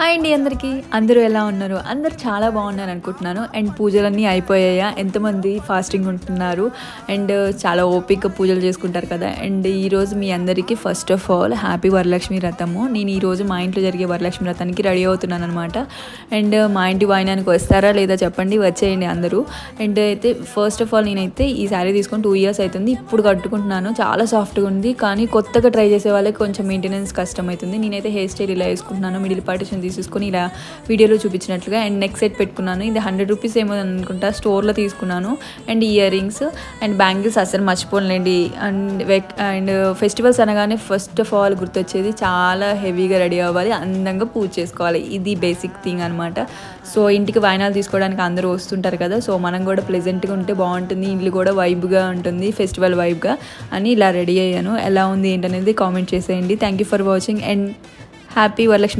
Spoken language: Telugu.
హాయ్ అండి అందరికీ. అందరూ ఎలా ఉన్నారు? అందరూ చాలా బాగున్నారు అనుకుంటున్నాను. అండ్ పూజలన్నీ అయిపోయాయా? ఎంతమంది ఫాస్టింగ్ ఉంటున్నారు అండ్ చాలా ఓపిక పూజలు చేసుకుంటారు కదా. అండ్ ఈరోజు మీ అందరికీ first of all happy Varalakshmi వ్రతము. నేను ఈరోజు మా ఇంట్లో జరిగే వరలక్ష్మి వ్రతానికి రెడీ అవుతున్నాను అనమాట. అండ్ మా ఇంటి వాయినానికి వస్తారా లేదా చెప్పండి, వచ్చేయండి అందరూ. అండ్ అయితే ఫస్ట్ ఆఫ్ ఆల్ నేనైతే ఈ శారీ తీసుకొని 2 years అవుతుంది. ఇప్పుడు కట్టుకుంటున్నాను. చాలా సాఫ్ట్గా ఉంది, కానీ కొత్తగా ట్రై చేసే వాళ్ళకి కొంచెం మెయింటెనెన్స్ కష్టమవుతుంది. నేనైతే హెయిర్ స్టైల్ ఇలా వేసుకుంటున్నాను, మిడిల్ పార్టిషన్ తీసుకొని ఇలా వీడియోలో చూపించినట్లుగా. అండ్ నెక్ సెట్ పెట్టుకున్నాను. ఇది 100 rupees ఏమో అనుకుంటా, స్టోర్లో తీసుకున్నాను. And ear rings and bangles అసలు మర్చిపోలేండి. అండ్ ఫెస్టివల్స్ అనగానే ఫస్ట్ ఆఫ్ ఆల్ గుర్తొచ్చేది చాలా హెవీగా రెడీ అవ్వాలి, అందంగా పూజ చేసుకోవాలి. ఇది బేసిక్ థింగ్ అనమాట. సో ఇంటికి వాయినాలు తీసుకోవడానికి అందరూ వస్తుంటారు కదా, సో మనం కూడా ప్లెజెంట్గా ఉంటే బాగుంటుంది, ఇల్లు కూడా వైబ్గా ఉంటుంది, ఫెస్టివల్ వైబ్గా అని ఇలా రెడీ అయ్యాను. ఎలా ఉంది ఏంటనేది కామెంట్ చేసేయండి. Thank you for watching and happy Varalakshmi.